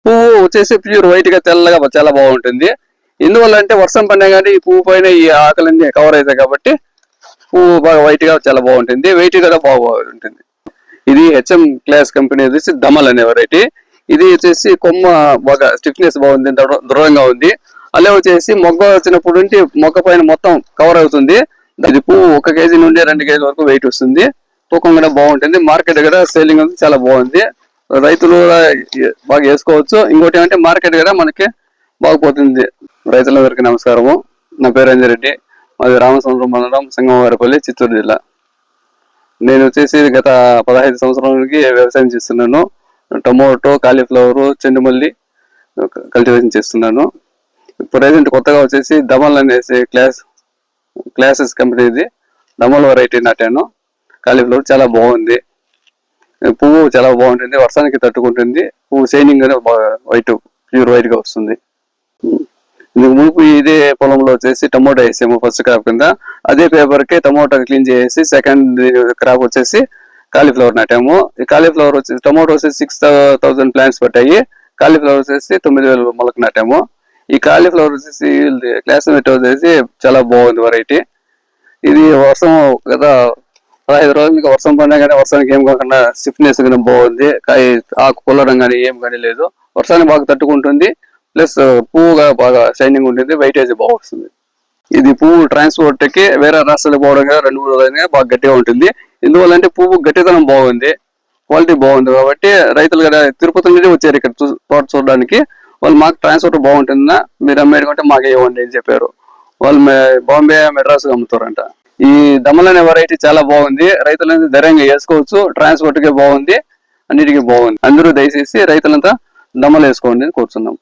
పువ్వు వచ్చేసి pure white గా తెల్లగా చాలా బాగుంటుంది. ఎందువల్ల అంటే వర్షం పడినా కానీ ఈ పువ్వు పైన ఈ ఆకులన్నీ కవర్ అవుతాయి కాబట్టి పువ్వు బాగా వైట్ గా చాలా బాగుంటుంది, వెయిట్ కూడా బాగుంటుంది. ఇది హెచ్ఎం క్లాస్ కంపెనీ వచ్చేసి దమల్ అనే వెరైటీ. ఇది వచ్చేసి కొమ్మ బాగా స్టిఫ్నెస్ బాగుంది, దృఢంగా ఉంది. అలా వచ్చేసి మొగ్గ వచ్చినప్పుడు నుండి మొగ్గ పైన మొత్తం కవర్ అవుతుంది. ఇది పువ్వు 1 కేజీ నుండి 2 కేజీ వరకు వెయిట్ వస్తుంది. తూకం కూడా బాగుంటుంది. మార్కెట్ కూడా సేలింగ్ చాలా బాగుంది. రైతులు బాగా వేసుకోవచ్చు. ఇంకోటి ఏమంటే మార్కెట్ కూడా మనకి బాగుపోతుంది. రైతులందరికీ నమస్కారము. నా పేరు అంజిరెడ్డి, మాది రామసముద్రం మండలం, సింగంవారిపల్లి, చిత్తూరు జిల్లా. నేను వచ్చేసి గత 15 సంవత్సరాలకి వ్యవసాయం చేస్తున్నాను. టమోటో, కాలీఫ్లవర్, చెండుమల్లి కల్టివేషన్ చేస్తున్నాను. ప్రజెంట్ కొత్తగా వచ్చేసి దమల్ అనేసి క్లాసెస్ కంపెనీది దమల్ వెరైటీ నాటాను. కాలీఫ్లవర్ చాలా బాగుంది. పువ్వు చాలా బాగుంటుంది, వర్షానికి తట్టుకుంటుంది. పువ్వు షైనింగ్ అనేది బాగా ప్యూర్ వైట్ గా వస్తుంది. ఇందుకు మునుపు ఇదే పొలంలో వచ్చేసి టమోటా వేసాము ఫస్ట్ క్రాప్ కింద. అదే పేపర్ కి టమోటా క్లీన్ చేసి సెకండ్ క్రాప్ వచ్చేసి కాలీఫ్లవర్ నాటాము. ఈ కాలీఫ్లవర్ వచ్చేసి టమోటా వచ్చేసి 6,000 ప్లాంట్స్ పట్టాయి. కాలీఫ్లవర్ వచ్చేసి 9,000 మొలకు నాటాము. ఈ కాలీఫ్లవర్ వచ్చేసి క్లాస్మేట్ వచ్చేసి చాలా బాగుంది వెరైటీ. ఇది వర్షం గత 15 రోజులకి వర్షం పడినా కానీ వర్షానికి ఏం కాకుండా స్టిఫ్నెస్ కానీ బాగుంది. ఆకు కుల్లడం కానీ ఏం కానీ లేదు. వర్షాన్ని బాగా తట్టుకుంటుంది. ప్లస్ పువ్వుగా బాగా షైనింగ్ ఉంటుంది, వెయిటేజ్ బాగా వస్తుంది. ఇది పువ్వు ట్రాన్స్పోర్ట్ కి వేరే రాష్ట్రాలకు పోవడం 2-3 రోజులుగా బాగా గట్టిగా ఉంటుంది. ఎందువల్లంటే పువ్వు గట్టితనం బాగుంది, క్వాలిటీ బాగుంది. కాబట్టి రైతులు కూడా తిరుపతి నుండి వచ్చారు ఇక్కడ తోట చూడడానికి. వాళ్ళు మాకు ట్రాన్స్పోర్ట్ బాగుంటుందా, మీరు అమ్మేది కొంటే మాకే ఇవ్వండి అని చెప్పారు. వాళ్ళు బాంబే, మెడ్రాస్ అమ్ముతారంట. ఈ దమల్ అనే వెరైటీ చాలా బాగుంది. రైతులంతా ధైర్యంగా వేసుకోవచ్చు. ట్రాన్స్పోర్ట్ కి బాగుంది, అన్నిటికీ బాగుంది. అందరూ దయచేసి రైతులంతా దమల్ వేసుకోండి అని కోరుతున్నాం.